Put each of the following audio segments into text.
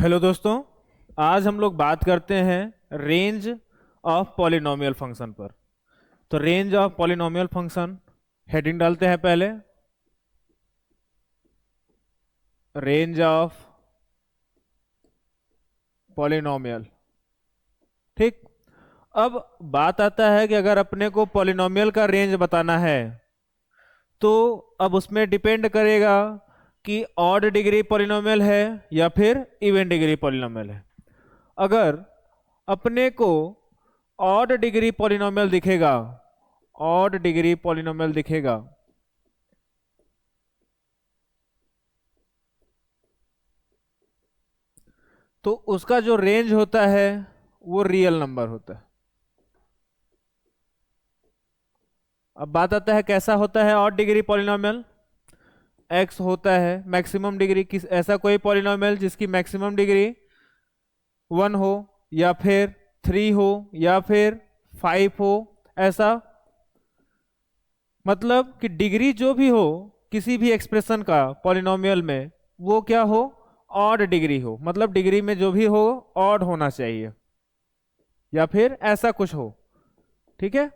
Hello दोस्तों। आज हम लोग बात करते हैं रेंज ऑफ पॉलिनोमियल फंक्शन पर। तो range of polynomial function heading डालते हैं पहले। Range of polynomial. ठीक। अब बात आता है कि अगर अपने को पॉलिनोमियल का रेंज बताना है तो अब उसमें डिपेंड करेगा कि ऑड डिग्री पॉलिनोमियल है या फिर इवन डिग्री पॉलिनोमियल है। अगर अपने को ऑड डिग्री पॉलिनोमियल दिखेगा, ऑड डिग्री पॉलिनोमियल दिखेगा तो उसका जो रेंज होता है वो रियल नंबर होता है। अब बात आता है कैसा होता है ऑड डिग्री पॉलिनोमियल। एक्स होता है मैक्सिमम डिग्री, किस ऐसा कोई पॉलिनोमियल जिसकी मैक्सिमम डिग्री 1 हो या फिर 3 हो या फिर 5 हो। ऐसा मतलब कि डिग्री जो भी हो किसी भी एक्सप्रेशन का पॉलिनोमियल में वो क्या हो, ऑड डिग्री हो। मतलब डिग्री में जो भी हो ऑड होना चाहिए या फिर ऐसा कुछ हो। ठीक है।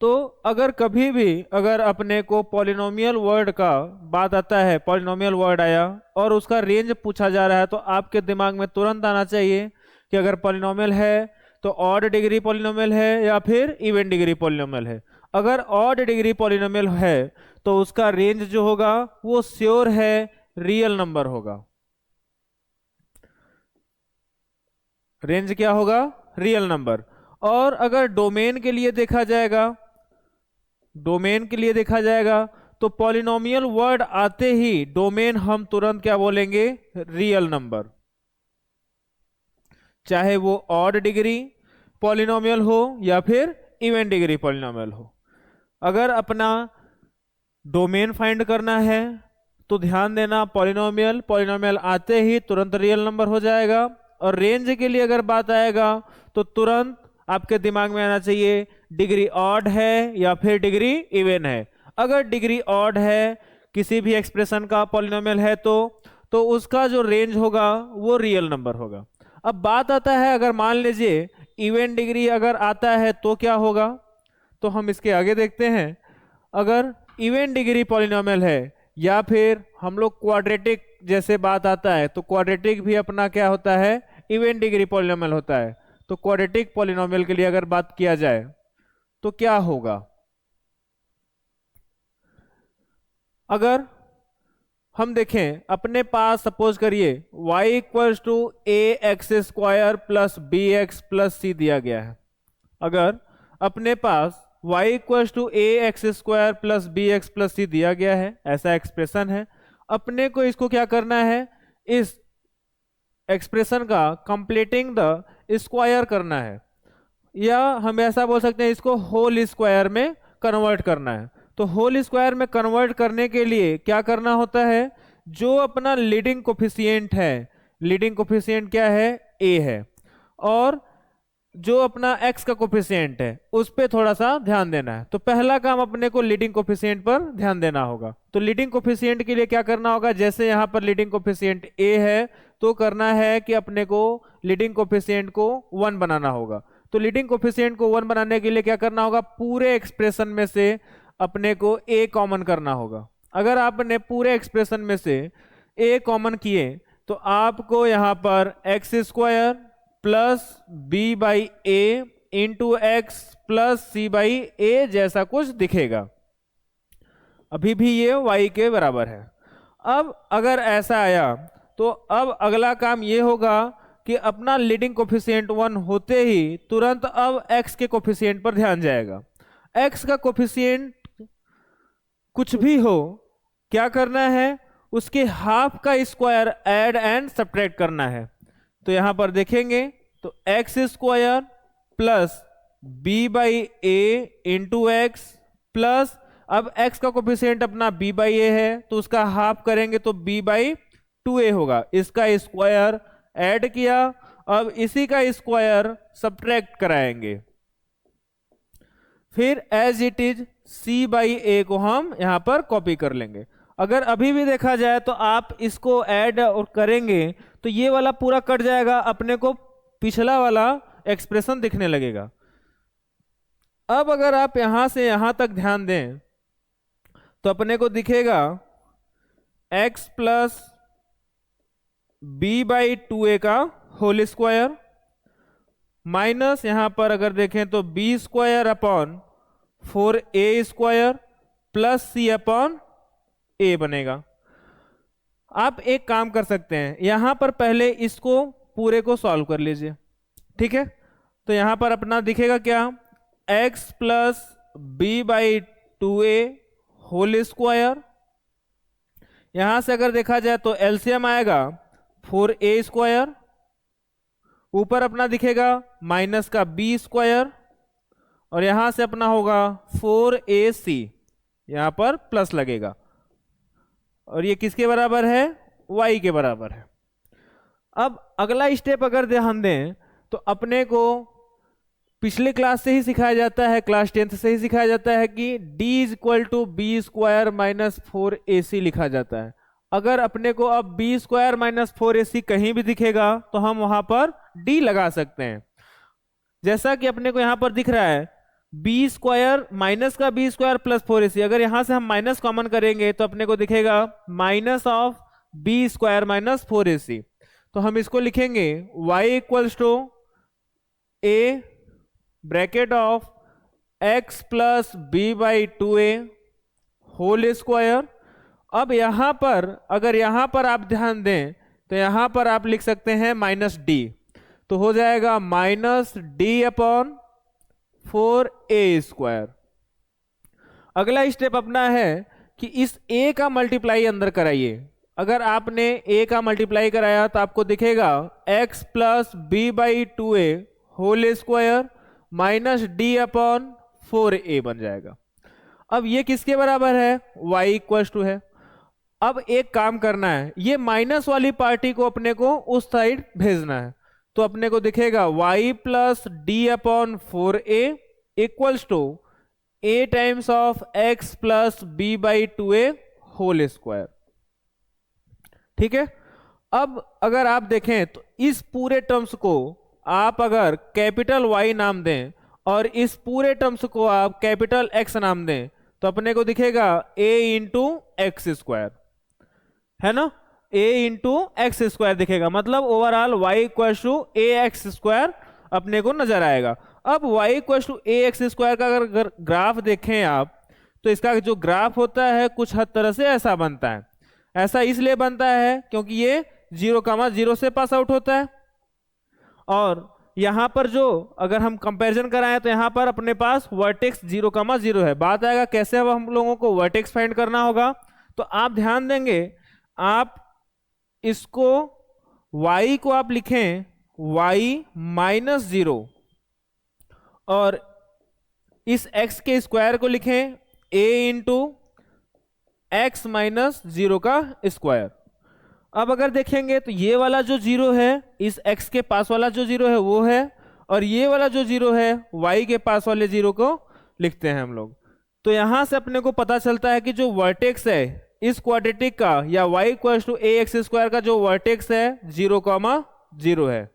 तो अगर कभी भी अगर अपने को पॉलिनोमियल वर्ड का बात आता है, पॉलिनोमियल वर्ड आया और उसका रेंज पूछा जा रहा है तो आपके दिमाग में तुरंत आना चाहिए कि अगर पॉलिनोमियल है तो ऑड डिग्री पॉलिनोमियल है या फिर इवन डिग्री पॉलिनोमियल है। अगर ऑड डिग्री पॉलिनोमियल है तो उसका रेंज जो होगा वो श्योर है रियल नंबर होगा। रेंज क्या होगा, रियल नंबर। और अगर डोमेन के लिए देखा जाएगा, डोमेन के लिए देखा जाएगा तो पॉलिनोमियल वर्ड आते ही डोमेन हम तुरंत क्या बोलेंगे, रियल नंबर। चाहे वो ऑड डिग्री पॉलिनोमियल हो या फिर इवन डिग्री पॉलिनोमियल हो। अगर अपना डोमेन फाइंड करना है तो ध्यान देना पॉलिनोमियल पॉलिनोमियल आते ही तुरंत रियल नंबर हो जाएगा। और रेंज के लिए अगर बात आएगा तो तुरंत आपके दिमाग में आना चाहिए डिग्री ऑड है या फिर डिग्री इवन है। अगर डिग्री ऑड है किसी भी एक्सप्रेशन का पॉलिनोमियल है तो उसका जो रेंज होगा वो रियल नंबर होगा। अब बात आता है अगर मान लीजिए इवन डिग्री अगर आता है तो क्या होगा, तो हम इसके आगे देखते हैं। अगर इवन डिग्री पॉलिनोमियल है या फिर हम लोग क्वाड्रेटिक जैसे बात आता है तो क्वाड्रेटिक भी अपना क्या होता है, इवन डिग्री पॉलिनोमियल होता है। तो क्वाड्रेटिक पॉलिनोमियल के लिए अगर बात किया जाए तो क्या होगा। अगर हम देखें अपने पास सपोज करिए y equals to A x square plus B X plus C दिया गया है। अगर अपने पास y equals to A x square plus B X plus C दिया गया है, ऐसा एक्सप्रेशन है, अपने को इसको क्या करना है, इस एक्सप्रेशन का कंप्लीटिंग द स्क्वायर करना है, या हम ऐसा बोल सकते हैं इसको होल स्क्वायर में कन्वर्ट करना है। तो होल स्क्वायर में कन्वर्ट करने के लिए क्या करना होता है, जो अपना लीडिंग कोफिशिएंट है, लीडिंग कोफिशिएंट क्या है, ए है, और जो अपना x का कोफिशिएंट है उस पे थोड़ा सा ध्यान देना है। तो पहला काम अपने को लीडिंग कोफिशिएंट पर ध्यान देना होगा। तो लीडिंग कोफिशिएंट के लिए क्या करना होगा, जैसे यहाँ पर लीडिंग कोफिशिएंट a है तो करना है कि अपने को लीडिंग कोफिशिएंट को 1 बनाना होगा। तो लीडिंग कोफिशिएंट को 1 बनाने के लिए क्या करना होगा, पूरे एक्सप्रेशन में से अपने को a कॉमन करना होगा। अगर आपने पूरे एक्सप्रेशन में से a कॉमन किए तो आपको यहाँ पर X square plus B by A into x plus C by A जैसा कुछ दिखेगा। अभी भी ये y के बराबर है। अब अगर ऐसा आया तो अब अगला काम ये होगा कि अपना लीडिंग कोफिशिएंट 1 होते ही तुरंत अब x के कोफिशिएंट पर ध्यान जाएगा। x का कोफिशिएंट कुछ भी हो, क्या करना है, उसके हाफ का स्क्वायर ऐड एंड सब्ट्रैक्ट करना है। तो यहां पर देखेंगे तो x square plus B by A into x plus, अब x का कोफिशिएंट अपना b बाई ए है तो उसका हाफ करेंगे तो b बाई 2a होगा, इसका स्क्वायर ऐड किया, अब इसी का स्क्वायर सब्ट्रैक्ट कराएंगे, फिर as it is c by A को हम यहां पर कॉपी कर लेंगे। अगर अभी भी देखा जाए तो आप इसको ऐड और करेंगे तो ये वाला पूरा कट जाएगा, अपने को पिछला वाला एक्सप्रेशन दिखने लगेगा। अब अगर आप यहां से यहां तक ध्यान दें तो अपने को दिखेगा x plus B by 2a का होल स्क्वायर माइनस यहां पर अगर देखें तो b square upon 4a square plus c upon a बनेगा। आप एक काम कर सकते हैं, यहां पर पहले इसको पूरे को सॉल्व कर लीजिए, ठीक है। तो यहां पर अपना दिखेगा क्या, x plus B by 2a whole square, यहां से अगर देखा जाए तो एलसीएम आएगा 4a स्क्वायर, ऊपर अपना दिखेगा माइनस का b स्क्वायर और यहां से अपना होगा 4ac, यहां पर प्लस लगेगा और ये किसके बराबर है, y के बराबर है। अब अगला स्टेप अगर ध्यान दें तो अपने को पिछले क्लास से ही सिखाया जाता है, क्लास 10th से ही सिखाया जाता है कि d is equal to b square minus 4ac लिखा जाता है। अगर अपने को अब बी स्क्वायर माइनस 4ac कहीं भी दिखेगा तो हम वहां पर d लगा सकते हैं, जैसा कि अपने को यहां पर दिख रहा है बी स्क्वायर माइनस का बी स्क्वायर प्लस 4ac, अगर यहां से हम माइनस कॉमन करेंगे तो अपने को दिखेगा minus of b square minus 4ac। तो हम इसको लिखेंगे y equals to a bracket of x plus B by 2a whole square. अब यहां पर अगर यहां पर आप ध्यान दें तो यहां पर आप लिख सकते हैं माइनस डी, तो हो जाएगा minus D upon 4a square. अगला स्टेप अपना है कि इस a का मल्टीप्लाई अंदर कराइए। अगर आपने a का मल्टीप्लाई कराया तो आपको दिखेगा x plus B by 2a whole square minus D upon 4a बन जाएगा। अब ये किसके बराबर है, y इक्वल टू है। अब एक काम करना है, ये माइनस वाली पार्टी को अपने को उस साइड भेजना है, तो अपने को दिखेगा y plus d upon 4a equals to a times of x plus B by 2a whole square, ठीक है। अब अगर आप देखें तो इस पूरे टर्म्स को आप अगर कैपिटल Y नाम दें और इस पूरे टर्म्स को आप कैपिटल X नाम दें तो अपने को दिखेगा a इंटू एक्स स्क्वायर, है ना, a इंटू एक्स स्क्वायर दिखेगा, मतलब overall y equal to A x square अपने को नजर आएगा। अब y equal to A x square का अगर ग्राफ देखें आप तो इसका जो ग्राफ होता है कुछ हद तरह से ऐसा बनता है। ऐसा इसलिए बनता है क्योंकि ये 0,0 से पास आउट होता है और यहां पर जो अगर हम कंपैरिजन कराएं तो यहां पर अपने पास वर्टेक्स 0,0 है। बात आएगा कैसे अब हम लोगों को वर्टेक्स फाइंड करना होगा, तो आप ध्यान देंगे आप इसको y को आप लिखें y माइनस 0 और इस x के स्क्वायर को लिखें a इंटू एक्स माइनस 0 का स्क्वायर। अब अगर देखेंगे तो ये वाला जो 0 है इस x के पास वाला जो 0 है वो है और ये वाला जो 0 है y के पास वाले 0 को लिखते हैं हम लोग। तो यहां से अपने को पता चलता है कि जो वर्टेक्स है इस क्वाड्रेटिक का या y equal to A x square का जो वर्टेक्स है 0,0 है।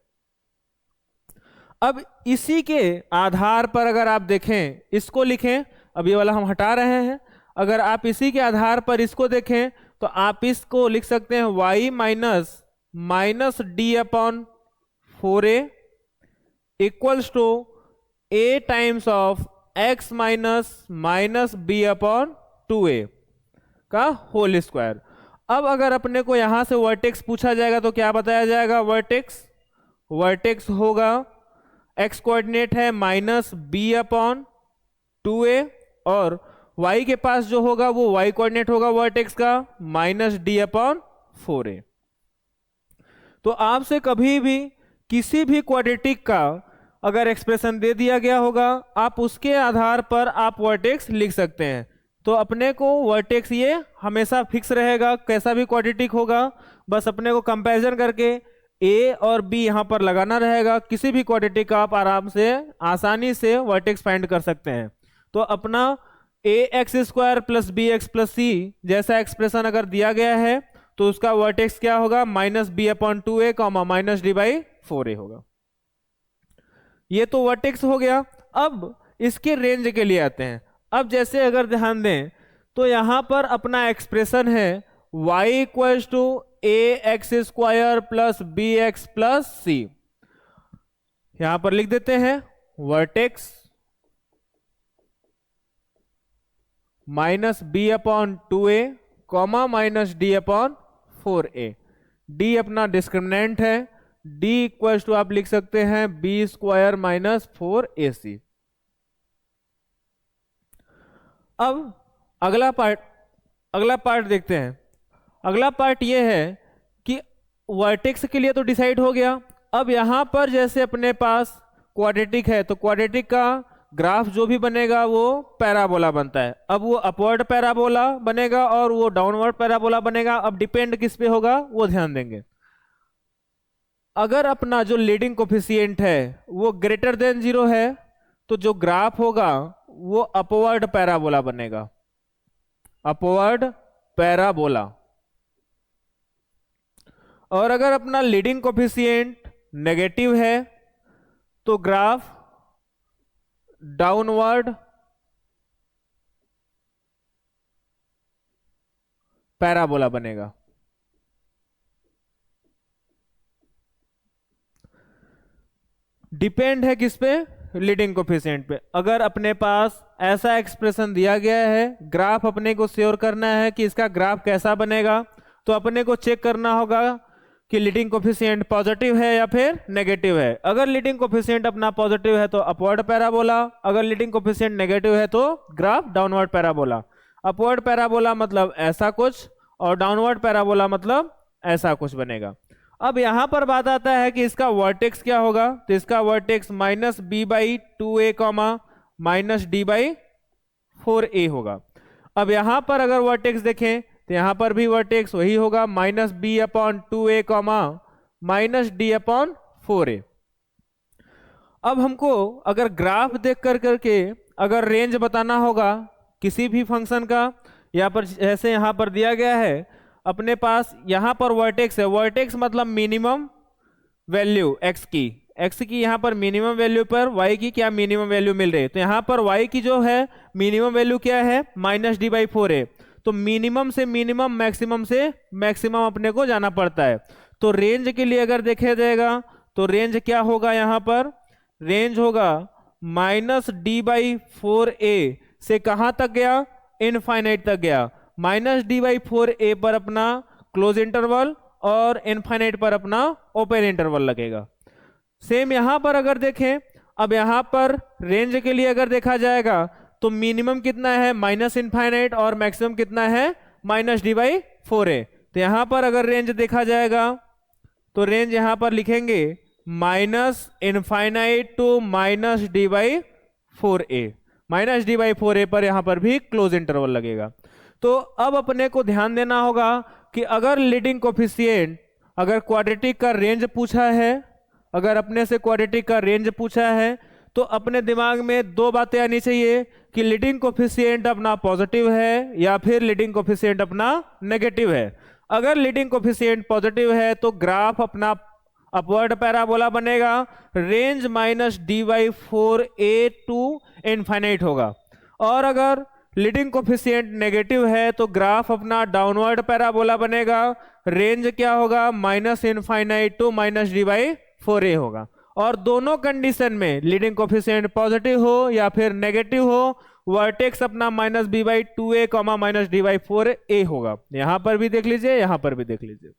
अब इसी के आधार पर अगर आप देखें इसको लिखें, अब ये वाला हम हटा रहे हैं, अगर आप इसी के आधार पर इसको देखें तो आप इसको लिख सकते हैं y minus D upon 4a equals to a times of x minus b upon 2a का होल स्क्वायर। अब अगर अपने को यहां से वर्टेक्स पूछा जाएगा तो क्या बताया जाएगा, वर्टेक्स होगा x कोऑर्डिनेट है माइनस b अपॉन 2a और y के पास जो होगा वो y कोऑर्डिनेट होगा वर्टेक्स का माइनस डी अपॉन 4a। तो आपसे कभी भी किसी भी क्वाड्रेटिक का अगर एक्सप्रेशन दे दिया गया होगा आप उसके आधार पर आप वर्टेक्स लिख सकते हैं। तो अपने को वर्टेक्स ये हमेशा फिक्स रहेगा, कैसा भी क्वाड्रेटिक होगा बस अपने को कंपैरिजन करके a और b यहां पर लगाना रहेगा। किसी भी क्वाड्रेटिक का आप आराम से आसानी से वर्टेक्स फाइंड कर सकते हैं। तो अपना A x square plus B X plus C जैसा एक्सप्रेशन अगर दिया गया है तो उसका वर्टेक्स क्या होगा, minus B upon 2a comma minus d by 4a होगा। ये तो वर्टेक्स हो गया। अब इसके रेंज के लिए आते हैं। अब जैसे अगर ध्यान दें तो यहां पर अपना एक्सप्रेशन है y equals to A x square plus B X plus C. यहां पर लिख देते हैं vertex minus B upon 2a comma minus D upon 4a। D अपना डिस्क्रिमिनेंट है, डी इक्वल्स टू आप लिख सकते हैं बी स्क्वायर माइनस 4ac। अब अगला पार्ट देखते हैं। अगला पार्ट ये है कि वर्टेक्स के लिए तो डिसाइड हो गया। अब यहां पर जैसे अपने पास क्वाड्रेटिक है तो क्वाड्रेटिक का ग्राफ जो भी बनेगा वो पैराबोला बनता है। अब वो अपवर्ड पैराबोला बनेगा और वो डाउनवर्ड पैराबोला बनेगा। अब डिपेंड किस पे होगा वो ध्यान देंगे। अगर अपना जो लीडिंग कोफिशिएंट है वो ग्रेटर देन 0 है तो जो ग्राफ होगा वो अपवर्ड पैराबोला बनेगा, अपवर्ड पैराबोला। और अगर अपना लीडिंग कोफिशिएंट नेगेटिव है तो ग्राफ डाउनवर्ड पैराबोला बनेगा। डिपेंड है किस पे, लीडिंग कोफिशिएंट पे। अगर अपने पास ऐसा एक्सप्रेशन दिया गया है, ग्राफ अपने को श्योर करना है कि इसका ग्राफ कैसा बनेगा, तो अपने को चेक करना होगा कि लीडिंग कोफिशिएंट पॉजिटिव है या फिर नेगेटिव है। अगर लीडिंग कोफिशिएंट अपना पॉजिटिव है तो अपवर्ड पैराबोला, अगर लीडिंग कोफिशिएंट नेगेटिव है तो graph downward parabola. Upward parabola मतलब ऐसा कुछ और डाउनवर्ड पैराबोला मतलब ऐसा कुछ बनेगा। अब यहां पर बात आता है कि इसका वर्टेक्स क्या होगा, तो इसका vertex minus b by 2a comma minus d by 4a होगा। अब यहां पर अगर वर्टेक्स देखें तो यहां पर भी वर्टेक्स वही होगा, minus B upon 2a comma minus D upon 4a। अब हमको अगर ग्राफ देख करके अगर रेंज बताना होगा किसी भी फंक्शन का, यहाँ पर जैसे यहाँ पर दिया गया है अपने पास यहाँ पर वर्टेक्स है, वर्टेक्स मतलब मिनिमम वैल्यू x की यहाँ पर मिनिमम वैल्यू पर y की क्या मिनिमम वैल्यू मिल रही है। तो यहाँ पर y की जो है मिनिमम वैल्यू क्या है, माइनस डी बाई 4a। तो मिनिमम से मिनिमम, मैक्सिमम से मैक्सिमम अपने को जाना पड़ता है। तो रेंज के लिए अगर देखा जाएगा तो रेंज क्या होगा, यहाँ पर रेंज होगा माइनस डी बाई 4a से कहाँ तक गया, इनफाइनाइट तक गया। माइनस डी बाई 4a पर अपना क्लोज इंटरवल और इनफाइनाइट पर अपना ओपन इंटरवल लगेगा। सेम यहां पर अगर देखें, अब यहां पर रेंज के लिए अगर देखा जाएगा तो मिनिमम कितना है, माइनस इनफाइनाइट, और मैक्सिमम कितना है, माइनस डी बाई 4a। तो यहां पर अगर रेंज देखा जाएगा तो रेंज यहां पर लिखेंगे minus infinite to minus d by 4a। Minus d by 4a पर यहां पर भी क्लोज इंटरवल लगेगा। तो अब अपने को ध्यान देना होगा कि अगर लीडिंग कोफिशिएंट, अगर क्वाड्रेटिक का रेंज पूछा है, अगर अपने से क्वाड्रेटिक का रेंज पूछा है तो अपने दिमाग में दो बातें आनी चाहिए कि लीडिंग कोफिशिएंट अपना पॉजिटिव है या फिर लीडिंग कोफिशिएंट अपना नेगेटिव है। अगर लीडिंग कोफिशिएंट पॉजिटिव है तो ग्राफ अपना अपवर्ड पैराबोला बनेगा, range minus d by 4a to infinite होगा। और अगर लीडिंग कोफिशिएंट नेगेटिव है तो ग्राफ अपना डाउनवर्ड पैराबोला बनेगा, रेंज क्या होगा, minus infinite to minus d by 4a होगा। और दोनों कंडीशन में लीडिंग कोफिशिएंट पॉजिटिव हो या फिर नेगेटिव हो, वर्टेक्स अपना minus b by 2a comma minus d by 4a होगा। यहां पर भी देख लीजिए, यहां पर भी देख लीजिए।